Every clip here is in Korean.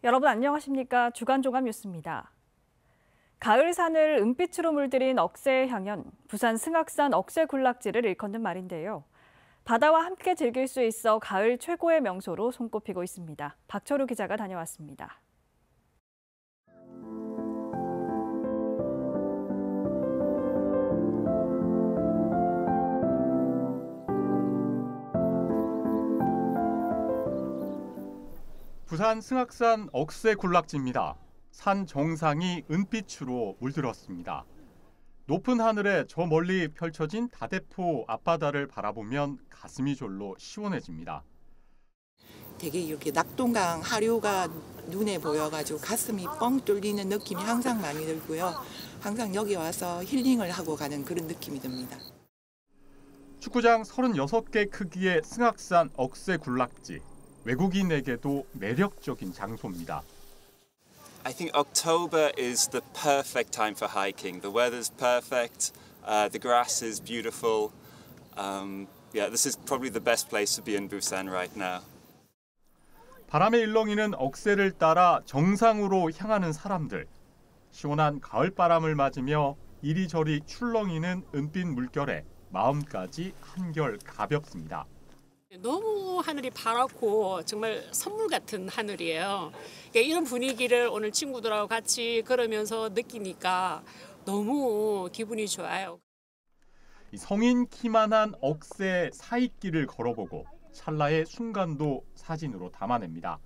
여러분 안녕하십니까? 주간 종합 뉴스입니다. 가을 산을 은빛으로 물들인 억새의 향연, 부산 승악산 억새 군락지를 일컫는 말인데요. 바다와 함께 즐길 수 있어 가을 최고의 명소로 손꼽히고 있습니다. 박철우 기자가 다녀왔습니다. 부산 승악산 억새 군락지입니다. 산 정상이 은빛으로 물들었습니다. 높은 하늘에 저 멀리 펼쳐진 다대포 앞바다를 바라보면 가슴이 절로 시원해집니다. 되게 이렇게 낙동강 하류가 눈에 보여가지고 가슴이 뻥 뚫리는 느낌이 항상 많이 들고요. 항상 여기 와서 힐링을 하고 가는 그런 느낌이 듭니다. 축구장 36개 크기의 승악산 억새 군락지. 외국인에게도 매력적인 장소입니다. I think October is the perfect time for hiking. The weather's perfect, the grass is beautiful. This is probably the best place to be in Busan right now. 바람에 일렁이는 억새를 따라 정상으로 향하는 사람들. 시원한 가을바람을 맞으며 이리저리 출렁이는 은빛 물결에 마음까지 한결 가볍습니다. 너무 하늘이 파랗고 정말 선물 같은 하늘이에요. 이런 분위기를 오늘 친구들하고 같이 걸으면서 느끼니까 너무 기분이 좋아요. 성인 키만한 억새 사이길을 걸어보고 찰나의 순간도 사진으로 담아냅니다.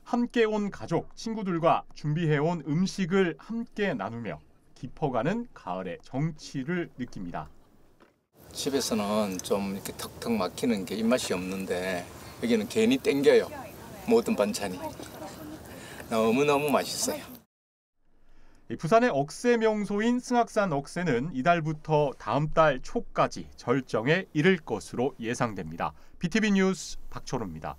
함께 온 가족, 친구들과 준비해온 음식을 함께 나누며 깊어가는 가을의 정취를 느낍니다. 집에서는 좀 이렇게 턱턱 막히는 게 입맛이 없는데 여기는 괜히 땡겨요. 모든 반찬이. 너무너무 맛있어요. 부산의 억새 명소인 승악산 억새는 이달부터 다음 달 초까지 절정에 이를 것으로 예상됩니다. BTV 뉴스 박철우입니다.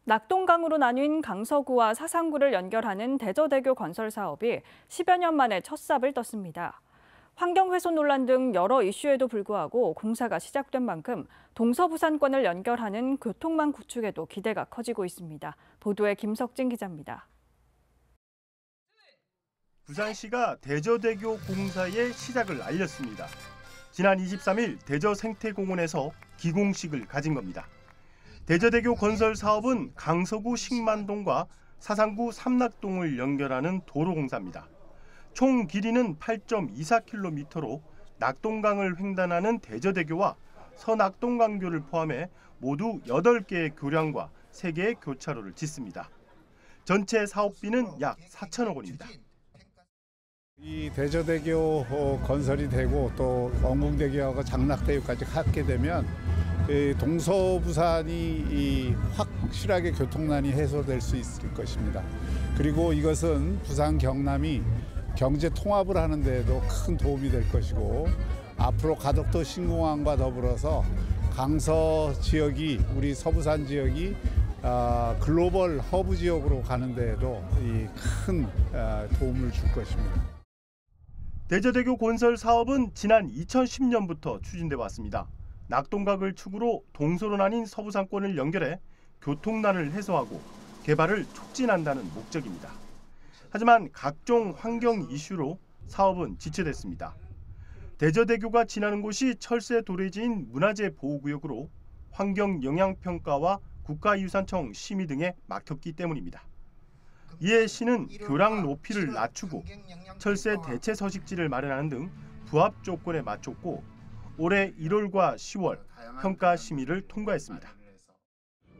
낙동강으로 나뉜 강서구와 사상구를 연결하는 대저대교 건설 사업이 10여 년 만에 첫 삽을 떴습니다. 환경훼손 논란 등 여러 이슈에도 불구하고 공사가 시작된 만큼 동서부산권을 연결하는 교통망 구축에도 기대가 커지고 있습니다. 보도에 김석진 기자입니다. 부산시가 대저대교 공사의 시작을 알렸습니다. 지난 23일 대저생태공원에서 기공식을 가진 겁니다. 대저대교 건설 사업은 강서구 식만동과 사상구 삼락동을 연결하는 도로공사입니다. 총 길이는 8.24km로 낙동강을 횡단하는 대저대교와 서낙동강교를 포함해 모두 8개의 교량과 3개의 교차로를 짓습니다. 전체 사업비는 약 4천억 원입니다. 이 대저대교 건설이 되고 또 원궁대교하고 장락대교까지 갖게 되면 동서부산이 확실하게 교통난이 해소될 수 있을 것입니다. 그리고 이것은 부산 경남이 경제 통합을 하는 데에도 큰 도움이 될 것이고 앞으로 가덕도 신공항과 더불어서 강서 지역이 우리 서부산 지역이 글로벌 허브 지역으로 가는 데에도 큰 도움을 줄 것입니다. 대저대교 건설 사업은 지난 2010년부터 추진돼 왔습니다. 낙동강을 축으로 동서로 나뉜 서부산권을 연결해 교통난을 해소하고 개발을 촉진한다는 목적입니다. 하지만 각종 환경 이슈로 사업은 지체됐습니다. 대저대교가 지나는 곳이 철새 도래지인 문화재 보호구역으로 환경영향평가와 국가유산청 심의 등에 막혔기 때문입니다. 이에 시는 교량 높이를 낮추고 철새 대체 서식지를 마련하는 등 부합 조건에 맞췄고 올해 1월과 10월 평가 심의를 통과했습니다.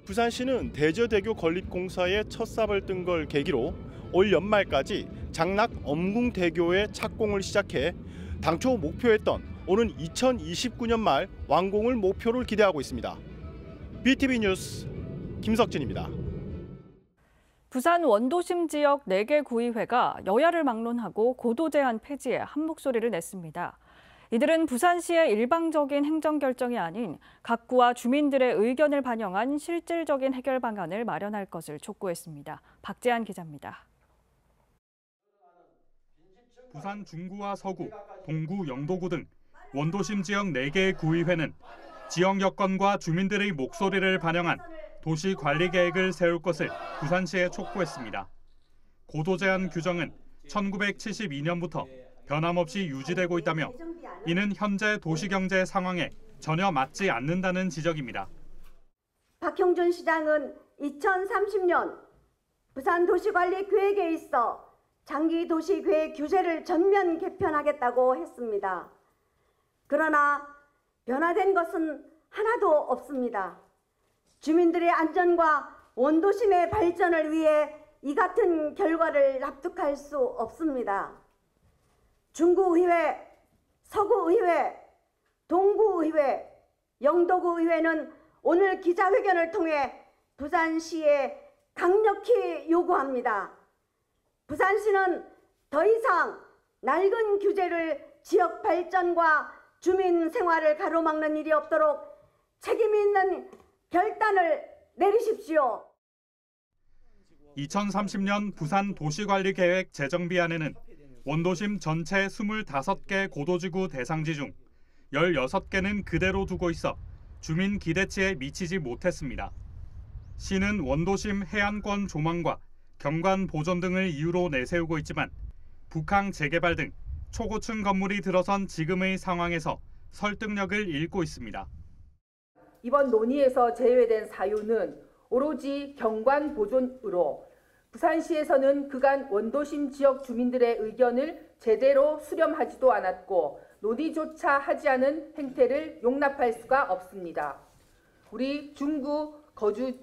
부산시는 대저대교 건립공사에 첫 삽을 뜬 걸 계기로 올 연말까지 장락 엄궁대교의 착공을 시작해 당초 목표했던 오는 2029년 말 완공을 목표로 기대하고 있습니다. BTV 뉴스 김석진입니다. 부산 원도심 지역 4개 구의회가 여야를 막론하고 고도 제한 폐지에 한 목소리를 냈습니다. 이들은 부산시의 일방적인 행정결정이 아닌 각 구와 주민들의 의견을 반영한 실질적인 해결 방안을 마련할 것을 촉구했습니다. 박재한 기자입니다. 부산 중구와 서구, 동구, 영도구 등 원도심 지역 4개의 구의회는 지역 여건과 주민들의 목소리를 반영한 도시 관리 계획을 세울 것을 부산시에 촉구했습니다. 고도 제한 규정은 1972년부터 변함없이 유지되고 있다며 이는 현재 도시경제 상황에 전혀 맞지 않는다는 지적입니다. 박형준 시장은 2030년 부산 도시관리 계획에 있어 장기 도시계획 규제를 전면 개편하겠다고 했습니다. 그러나 변화된 것은 하나도 없습니다. 주민들의 안전과 원도심의 발전을 위해 이 같은 결과를 납득할 수 없습니다. 중구의회, 서구의회, 동구의회, 영도구의회는 오늘 기자회견을 통해 부산시에 강력히 요구합니다. 부산시는 더 이상 낡은 규제를 지역 발전과 주민 생활을 가로막는 일이 없도록 책임 있는 결단을 내리십시오. 2030년 부산 도시관리계획 재정비안에는 원도심 전체 25개 고도지구 대상지 중 16개는 그대로 두고 있어 주민 기대치에 미치지 못했습니다. 시는 원도심 해안권 조망과 경관 보존 등을 이유로 내세우고 있지만 북항 재개발 등 초고층 건물이 들어선 지금의 상황에서 설득력을 잃고 있습니다. 이번 논의에서 제외된 사유는 오로지 경관 보존으로 부산시에서는 그간 원도심 지역 주민들의 의견을 제대로 수렴하지도 않았고 논의조차 하지 않은 행태를 용납할 수가 없습니다. 우리 중구 거주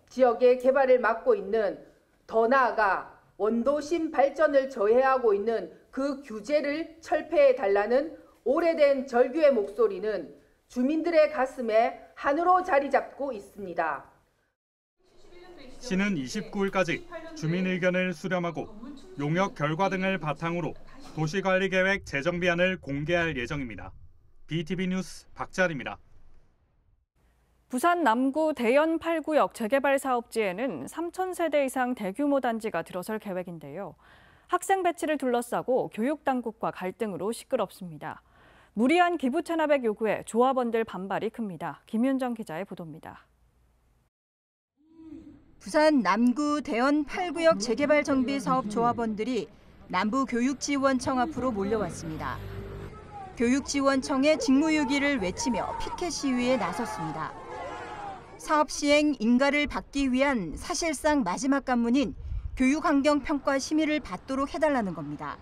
지역의 개발을 막고 있는, 더 나아가 원도심 발전을 저해하고 있는 그 규제를 철폐해달라는 오래된 절규의 목소리는 주민들의 가슴에 한으로 자리 잡고 있습니다. 시는 29일까지 주민 의견을 수렴하고 용역 결과 등을 바탕으로 도시관리계획 재정비안을 공개할 예정입니다. BTV 뉴스 박재환입니다. 부산 남구 대연 8구역 재개발 사업지에는 3,000세대 이상 대규모 단지가 들어설 계획인데요. 학생 배치를 둘러싸고 교육당국과 갈등으로 시끄럽습니다. 무리한 기부 체납액 요구에 조합원들 반발이 큽니다. 김윤정 기자의 보도입니다. 부산 남구 대연 8구역 재개발 정비 사업 조합원들이 남부교육지원청 앞으로 몰려왔습니다. 교육지원청의 직무유기를 외치며 피켓 시위에 나섰습니다. 사업 시행 인가를 받기 위한 사실상 마지막 관문인 교육환경평가 심의를 받도록 해달라는 겁니다.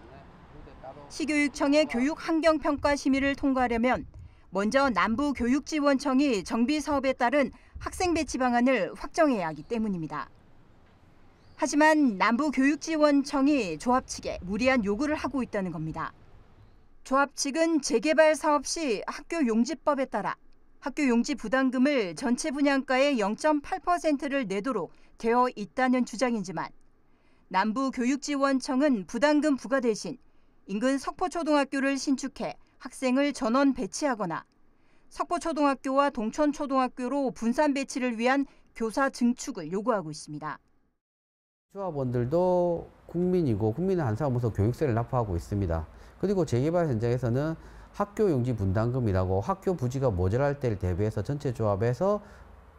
시교육청의 교육환경평가 심의를 통과하려면 먼저 남부교육지원청이 정비사업에 따른 학생 배치 방안을 확정해야 하기 때문입니다. 하지만 남부교육지원청이 조합 측에 무리한 요구를 하고 있다는 겁니다. 조합 측은 재개발 사업 시 학교 용지법에 따라 학교 용지 부담금을 전체 분양가의 0.8%를 내도록 되어 있다는 주장이지만 남부교육지원청은 부담금 부과 대신 인근 석포초등학교를 신축해 학생을 전원 배치하거나 석포초등학교와 동천초등학교로 분산 배치를 위한 교사 증축을 요구하고 있습니다. 조합원들도 국민이고 국민의 한 사람으로서 교육세를 납부하고 있습니다. 그리고 재개발 현장에서는 학교 용지 분담금이라고 학교 부지가 모자랄 때를 대비해서 전체 조합에서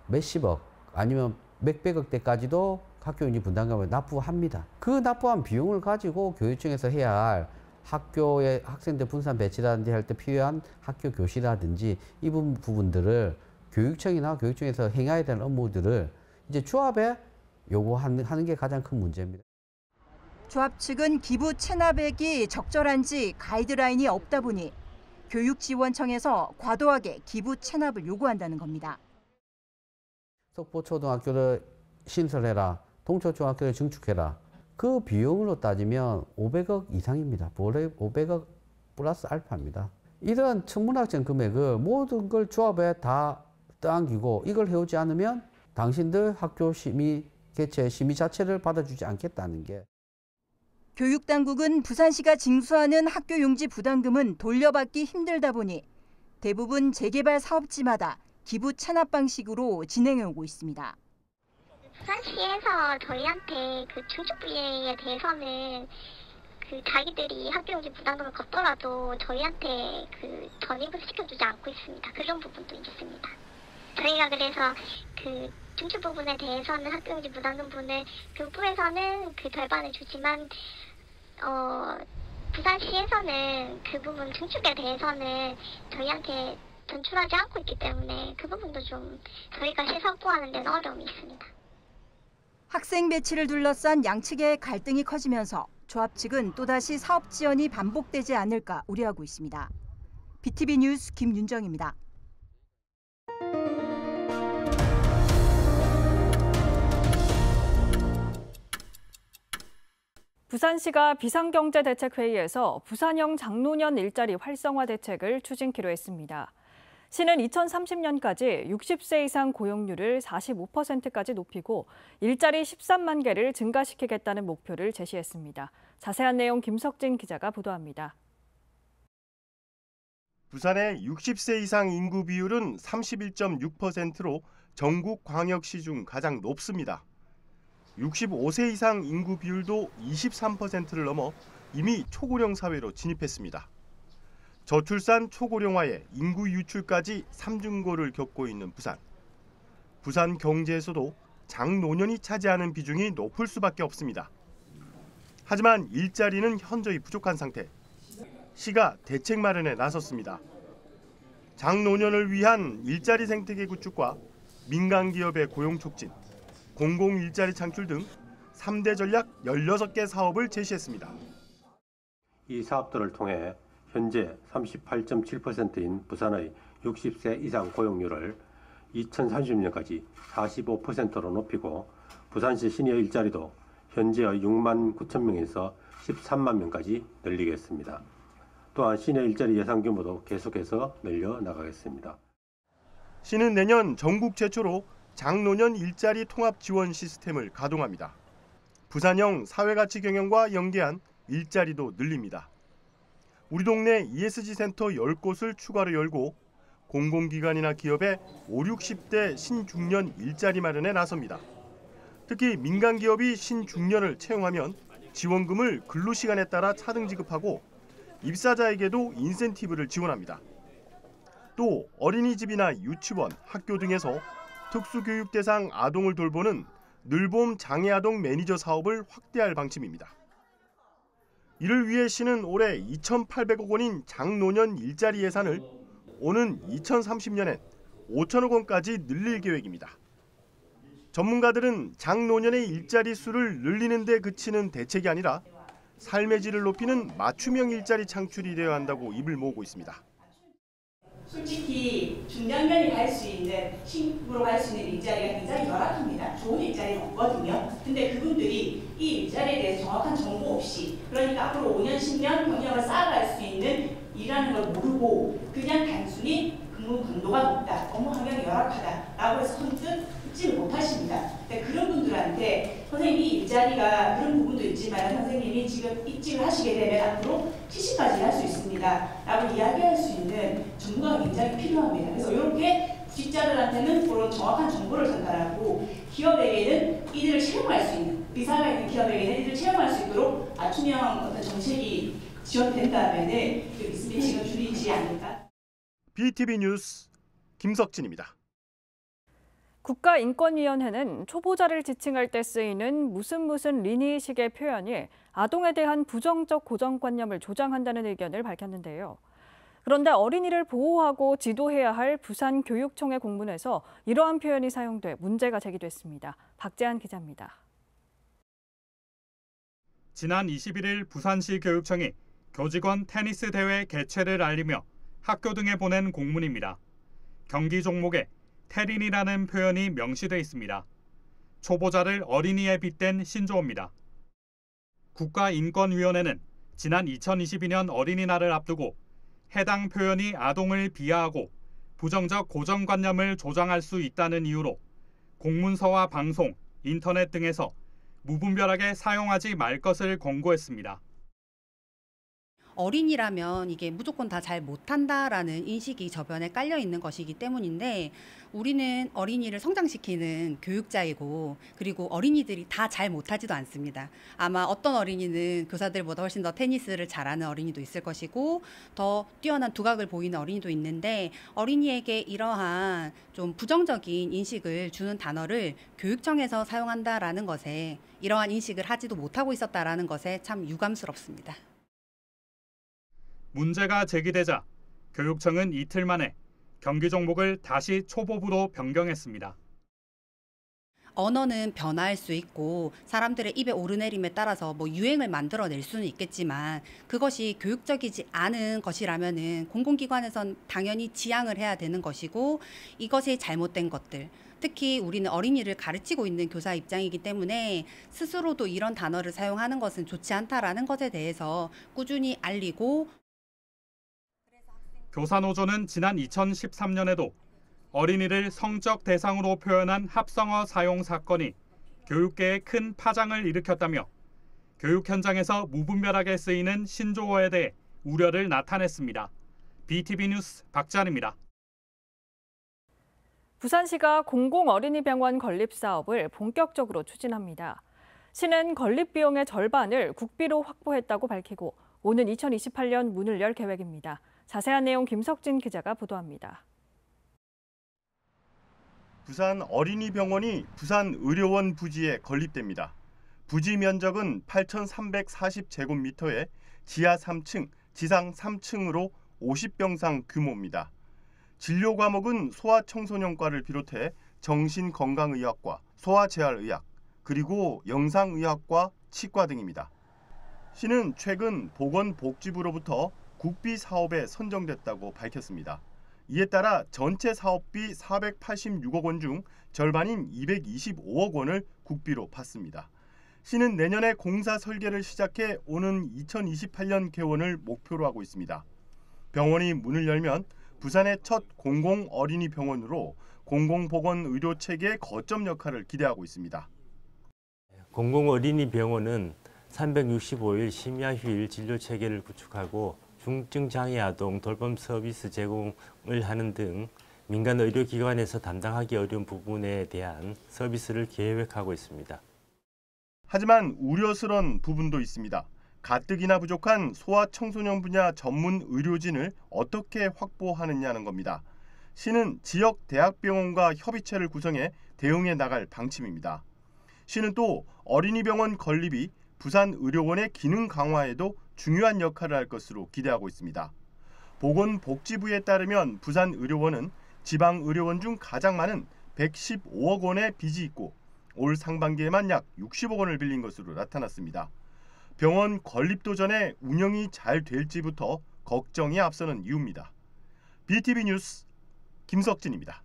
몇십억 아니면 몇백억대까지도 학교 용지 분담금을 납부합니다. 그 납부한 비용을 가지고 교육청에서 해야 할 학교의 학생들 분산 배치라든지 할 때 필요한 학교 교실이라든지 이 부분들을 교육청이나 교육청에서 행해야 되는 업무들을 이제 조합에 요구하는 게 가장 큰 문제입니다. 조합 측은 기부 체납액이 적절한지 가이드라인이 없다 보니 교육지원청에서 과도하게 기부 체납을 요구한다는 겁니다. 석포초등학교를 신설해라, 동천초등학교를 증축해라. 그 비용으로 따지면 500억 이상입니다. 500억 플러스 알파입니다. 이런 천문학적 금액을 모든 걸 조합에 다 떠안기고 이걸 해오지 않으면 당신들 학교 심의 개최 심의 자체를 받아주지 않겠다는 게. 교육당국은 부산시가 징수하는 학교 용지 부담금은 돌려받기 힘들다 보니 대부분 재개발 사업지마다 기부 체납 방식으로 진행해오고 있습니다. 부산시에서 저희한테 그 증축비에 대해서는 그 자기들이 학교 용지 부담금을 걷더라도 저희한테 그 전입을 시켜주지 않고 있습니다. 그런 부분도 있습니다. 저희가 그래서 그 중추 부분에 대해서는 학교용지 부담금 부분을 교육부에서는 그 별반을 주지만 부산시에서는 그 부분 중축에 대해서는 저희한테 전출하지 않고 있기 때문에 그 부분도 좀 저희가 시설부하는 데는 어려움이 있습니다. 학생 배치를 둘러싼 양측의 갈등이 커지면서 조합 측은 또다시 사업 지연이 반복되지 않을까 우려하고 있습니다. BTV 뉴스 김윤정입니다. 부산시가 비상경제대책회의에서 부산형 장노년 일자리 활성화 대책을 추진키로 했습니다. 시는 2030년까지 60세 이상 고용률을 45%까지 높이고 일자리 13만 개를 증가시키겠다는 목표를 제시했습니다. 자세한 내용 김석진 기자가 보도합니다. 부산의 60세 이상 인구 비율은 31.6%로 전국 광역시 중 가장 높습니다. 65세 이상 인구 비율도 23%를 넘어 이미 초고령 사회로 진입했습니다. 저출산 초고령화에 인구 유출까지 삼중고를 겪고 있는 부산. 부산 경제에서도 장노년이 차지하는 비중이 높을 수밖에 없습니다. 하지만 일자리는 현저히 부족한 상태. 시가 대책 마련에 나섰습니다. 장노년을 위한 일자리 생태계 구축과 민간 기업의 고용 촉진, 공공 일자리 창출 등 3대 전략 16개 사업을 제시했습니다. 이 사업들을 통해 현재 38.7%인 부산의 60세 이상 고용률을 2030년까지 45%로 높이고 부산시 시니어 일자리도 현재의 6만 9천 명에서 13만 명까지 늘리겠습니다. 또한 시니어 일자리 예산 규모도 계속해서 늘려나가겠습니다. 시는 내년 전국 최초로 장노년 일자리 통합 지원 시스템을 가동합니다. 부산형 사회가치 경영과 연계한 일자리도 늘립니다. 우리 동네 ESG 센터 10곳을 추가로 열고 공공기관이나 기업의 5, 60대 신중년 일자리 마련에 나섭니다. 특히 민간 기업이 신중년을 채용하면 지원금을 근로시간에 따라 차등 지급하고 입사자에게도 인센티브를 지원합니다. 또 어린이집이나 유치원, 학교 등에서 특수교육 대상 아동을 돌보는 늘봄 장애아동 매니저 사업을 확대할 방침입니다. 이를 위해 시는 올해 2,800억 원인 장노년 일자리 예산을 오는 2030년엔 5천억 원까지 늘릴 계획입니다. 전문가들은 장노년의 일자리 수를 늘리는 데 그치는 대책이 아니라 삶의 질을 높이는 맞춤형 일자리 창출이 되어야 한다고 입을 모으고 있습니다. 솔직히 중장년이 갈 수 있는, 신부로 갈 수 있는 일자리가 굉장히 열악합니다. 좋은 일자리는 없거든요. 근데 그분들이 이 일자리에 대해서 정확한 정보 없이, 그러니까 앞으로 5년, 10년 경력을 쌓아갈 수 있는 일하는 걸 모르고 그냥 단순히 근무 강도가 높다, 업무 환경이 열악하다라고 해서 선뜻 입직을 못하십니다. 근데 그런 분들한테 선생님이 일자리가 그런 부분도 있지만 선생님이 지금 입직을 하시게 되면 앞으로 70까지 할 수 있습니다 라고 이야기할 수 있는 전문가가 굉장히 필요합니다. 그래서 이렇게 구직자들한테는 그런 정확한 정보를 전달하고 기업에게는 이들을 채용할 수 있는, 의사가 있는 기업에게는 이들을 채용할 수 있도록 맞춤형 어떤 정책이 지원된다면 그 미스매치가 줄이지 않을까. BTV 뉴스 김석진입니다. 국가인권위원회는 초보자를 지칭할 때 쓰이는 무슨 리니식의 표현이 아동에 대한 부정적 고정관념을 조장한다는 의견을 밝혔는데요. 그런데 어린이를 보호하고 지도해야 할 부산교육청의 공문에서 이러한 표현이 사용돼 문제가 제기됐습니다. 박재한 기자입니다. 지난 21일 부산시 교육청이 교직원 테니스 대회 개최를 알리며 학교 등에 보낸 공문입니다. 경기 종목에 태린이라는 표현이 명시돼 있습니다. 초보자를 어린이에 빗댄 신조어입니다. 국가인권위원회는 지난 2022년 어린이날을 앞두고 해당 표현이 아동을 비하하고 부정적 고정관념을 조장할 수 있다는 이유로 공문서와 방송, 인터넷 등에서 무분별하게 사용하지 말 것을 권고했습니다. 어린이라면 이게 무조건 다 잘 못한다라는 인식이 저변에 깔려 있는 것이기 때문인데 우리는 어린이를 성장시키는 교육자이고 그리고 어린이들이 다 잘 못하지도 않습니다. 아마 어떤 어린이는 교사들보다 훨씬 더 테니스를 잘하는 어린이도 있을 것이고 더 뛰어난 두각을 보이는 어린이도 있는데 어린이에게 이러한 좀 부정적인 인식을 주는 단어를 교육청에서 사용한다라는 것에 이러한 인식을 하지도 못하고 있었다라는 것에 참 유감스럽습니다. 문제가 제기되자 교육청은 이틀 만에 경기 종목을 다시 초보부로 변경했습니다. 언어는 변화할 수 있고 사람들의 입의 오르내림에 따라서 유행을 만들어낼 수는 있겠지만 그것이 교육적이지 않은 것이라면은 공공기관에선 당연히 지양을 해야 되는 것이고 이것이 잘못된 것들 특히 우리는 어린이를 가르치고 있는 교사 입장이기 때문에 스스로도 이런 단어를 사용하는 것은 좋지 않다라는 것에 대해서 꾸준히 알리고 교사노조는 지난 2013년에도 어린이를 성적 대상으로 표현한 합성어 사용 사건이 교육계에 큰 파장을 일으켰다며 교육 현장에서 무분별하게 쓰이는 신조어에 대해 우려를 나타냈습니다. BTV 뉴스 박지한입니다. 부산시가 공공어린이병원 건립 사업을 본격적으로 추진합니다. 시는 건립 비용의 절반을 국비로 확보했다고 밝히고 오는 2028년 문을 열 계획입니다. 자세한 내용 김석진 기자가 보도합니다. 부산 어린이병원이 부산의료원 부지에 건립됩니다. 부지 면적은 8,340제곱미터에 지하 3층, 지상 3층으로 50병상 규모입니다. 진료 과목은 소아청소년과를 비롯해 정신건강의학과, 소아재활의학, 그리고 영상의학과, 치과 등입니다. 시는 최근 보건복지부로부터 국비 사업에 선정됐다고 밝혔습니다. 이에 따라 전체 사업비 486억 원 중 절반인 225억 원을 국비로 받습니다. 시는 내년에 공사 설계를 시작해 오는 2028년 개원을 목표로 하고 있습니다. 병원이 문을 열면 부산의 첫 공공어린이병원으로 공공보건의료체계의 거점 역할을 기대하고 있습니다. 공공어린이병원은 365일 심야휴일 진료체계를 구축하고 중증 장애 아동 돌봄 서비스 제공을 하는 등 민간 의료기관에서 담당하기 어려운 부분에 대한 서비스를 계획하고 있습니다. 하지만 우려스러운 부분도 있습니다. 가뜩이나 부족한 소아청소년 분야 전문 의료진을 어떻게 확보하느냐는 겁니다. 시는 지역 대학병원과 협의체를 구성해 대응해 나갈 방침입니다. 시는 또 어린이병원 건립이 부산의료원의 기능 강화에도 중요한 역할을 할 것으로 기대하고 있습니다. 보건복지부에 따르면 부산의료원은 지방의료원 중 가장 많은 115억 원의 빚이 있고 올 상반기에만 약 60억 원을 빌린 것으로 나타났습니다. 병원 건립도 전에 운영이 잘 될지부터 걱정이 앞서는 이유입니다. BTV 뉴스 김석진입니다.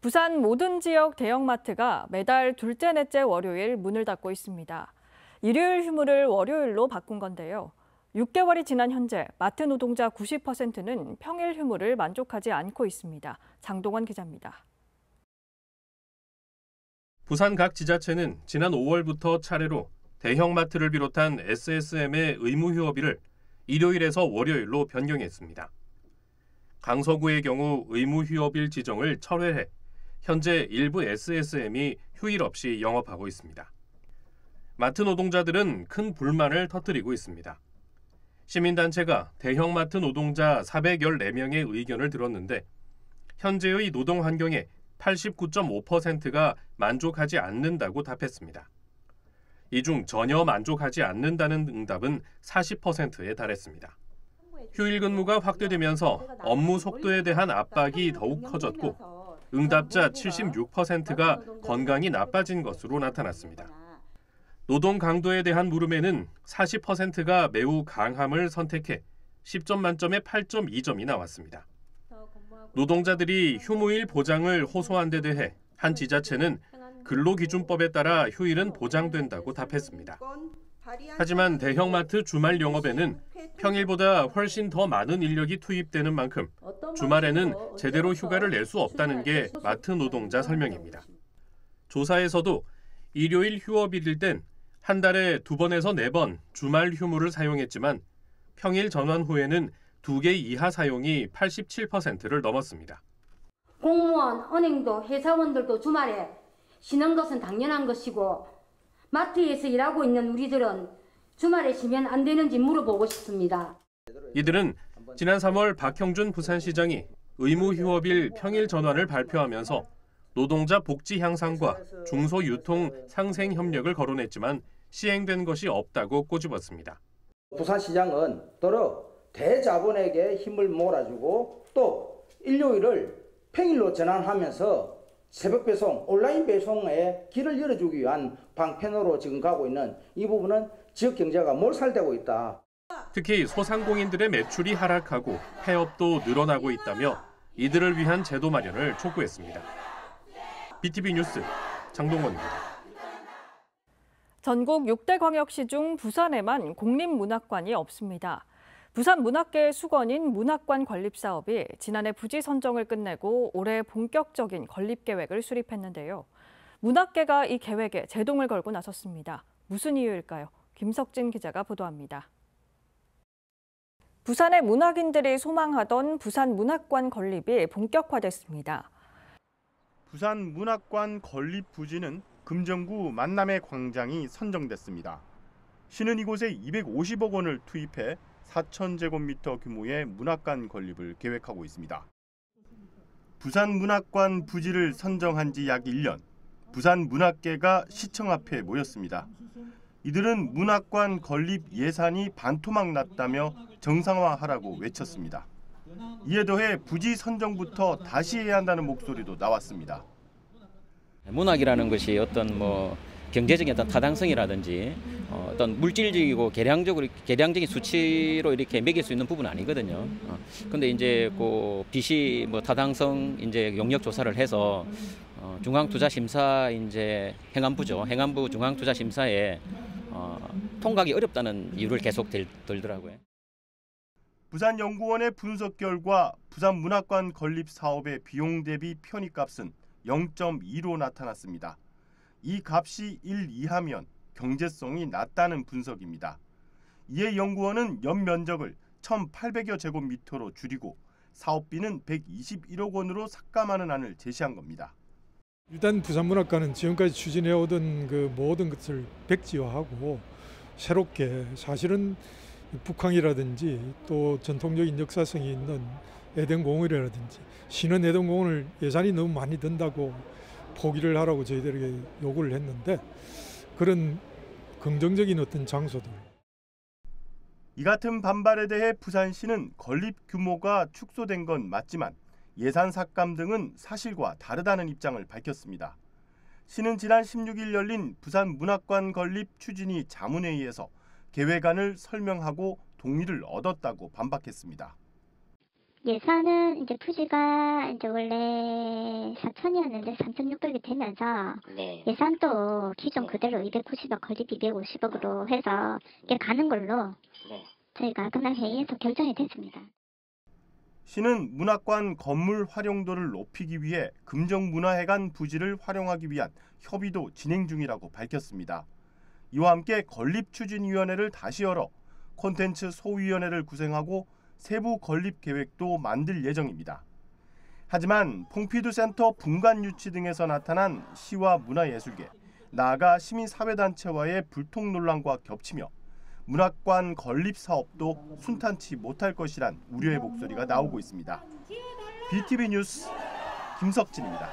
부산 모든 지역 대형마트가 매달 둘째, 넷째 월요일 문을 닫고 있습니다. 일요일 휴무를 월요일로 바꾼 건데요. 6개월이 지난 현재 마트 노동자 90%는 평일 휴무를 만족하지 않고 있습니다. 장동원 기자입니다. 부산 각 지자체는 지난 5월부터 차례로 대형마트를 비롯한 SSM의 의무 휴업일을 일요일에서 월요일로 변경했습니다. 강서구의 경우 의무 휴업일 지정을 철회해 현재 일부 SSM이 휴일 없이 영업하고 있습니다. 마트 노동자들은 큰 불만을 터뜨리고 있습니다. 시민단체가 대형마트 노동자 414명의 의견을 들었는데 현재의 노동 환경에 89.5%가 만족하지 않는다고 답했습니다. 이 중 전혀 만족하지 않는다는 응답은 40%에 달했습니다. 휴일 근무가 확대되면서 업무 속도에 대한 압박이 더욱 커졌고 응답자 76%가 건강이 나빠진 것으로 나타났습니다. 노동 강도에 대한 물음에는 40%가 매우 강함을 선택해 10점 만점에 8.2점이 나왔습니다. 노동자들이 휴무일 보장을 호소한 데 대해 한 지자체는 근로기준법에 따라 휴일은 보장된다고 답했습니다. 하지만 대형마트 주말 영업에는 평일보다 훨씬 더 많은 인력이 투입되는 만큼 주말에는 제대로 휴가를 낼 수 없다는 게 마트 노동자 설명입니다. 조사에서도 일요일 휴업일일 땐 한 달에 2번에서 4번 주말 휴무를 사용했지만 평일 전환 후에는 2개 이하 사용이 87%를 넘었습니다. 공무원, 은행도 회사원들도 주말에 쉬는 것은 당연한 것이고 마트에서 일하고 있는 우리들은 주말에 쉬면 안 되는지 물어보고 싶습니다. 이들은 지난 3월 박형준 부산시장이 의무휴업일 평일 전환을 발표하면서 노동자 복지 향상과 중소유통 상생 협력을 거론했지만 시행된 것이 없다고 꼬집었습니다. 부산시장은 더러 대자본에게 힘을 몰아주고 또 일요일을 평일로 전환하면서 새벽 배송, 온라인 배송에 길을 열어주기 위한 방편으로 지금 가고 있는 이 부분은 지역 경제가 몰살되고 있다. 특히 소상공인들의 매출이 하락하고 폐업도 늘어나고 있다며 이들을 위한 제도 마련을 촉구했습니다. BTV 뉴스 장동건입니다. 전국 6대 광역시 중 부산에만 공립문학관이 없습니다. 부산문학계의 수건인 문학관 건립사업이 지난해 부지 선정을 끝내고 올해 본격적인 건립 계획을 수립했는데요. 문학계가 이 계획에 제동을 걸고 나섰습니다. 무슨 이유일까요? 김석진 기자가 보도합니다. 부산의 문학인들이 소망하던 부산문학관 건립이 본격화됐습니다. 부산문학관 건립 부지는 금정구 만남의 광장이 선정됐습니다. 시는 이곳에 250억 원을 투입해 4,000제곱미터 규모의 문학관 건립을 계획하고 있습니다. 부산문학관 부지를 선정한 지 약 1년, 부산문학계가 시청 앞에 모였습니다. 이들은 문학관 건립 예산이 반토막 났다며 정상화하라고 외쳤습니다. 이에 더해 부지 선정부터 다시 해야 한다는 목소리도 나왔습니다. 문학이라는 것이 어떤 경제적인 어떤 타당성이라든지 어떤 물질적이고 계량적인 수치로 이렇게 매길 수 있는 부분은 아니거든요. 근데 이제 그 빚이 타당성 이제 용역 조사를 해서 중앙투자심사 이제 행안부 중앙투자심사에 통과하기 어렵다는 이유를 계속 들더라고요. 부산연구원의 분석 결과 부산문학관 건립 사업의 비용 대비 편의값은 0.2로 나타났습니다. 이 값이 1 이하면 경제성이 낮다는 분석입니다. 이에 연구원은 연면적을 1,800여 제곱미터로 줄이고 사업비는 121억 원으로 삭감하는 안을 제시한 겁니다. 일단 부산문학관은 지금까지 추진해오던 그 모든 것을 백지화하고 새롭게 사실은 북항이라든지 또 전통적인 역사성이 있는 에덴공원이라든지 신은 에덴공원을 예산이 너무 많이 든다고 포기를 하라고 저희들에게 요구를 했는데 그런 긍정적인 어떤 장소들. 이 같은 반발에 대해 부산시는 건립 규모가 축소된 건 맞지만 예산 삭감 등은 사실과 다르다는 입장을 밝혔습니다. 시는 지난 16일 열린 부산문학관 건립 추진위 자문회의에서 계획안을 설명하고 동의를 얻었다고 반박했습니다. 예산은 이제 부지가 이제 원래 4,000이었는데 3,600이 되면서 예산도 기존 그대로 290억 건립 250억으로 해서 이게 가는 걸로 저희가 그날 회의에서 결정이 됐습니다. 시는 문학관 건물 활용도를 높이기 위해 금정문화회관 부지를 활용하기 위한 협의도 진행 중이라고 밝혔습니다. 이와 함께 건립추진위원회를 다시 열어 콘텐츠 소위원회를 구성하고 세부 건립 계획도 만들 예정입니다. 하지만 퐁피두 센터 분관 유치 등에서 나타난 시와 문화예술계, 나아가 시민사회단체와의 불통 논란과 겹치며 문학관 건립 사업도 순탄치 못할 것이란 우려의 목소리가 나오고 있습니다. BTV 뉴스 김석진입니다.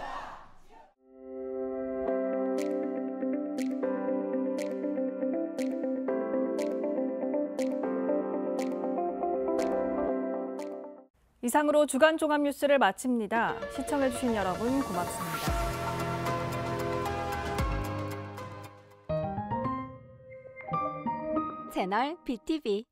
이상으로 주간 종합 뉴스를 마칩니다. 시청해주신 여러분 고맙습니다. 채널 BTV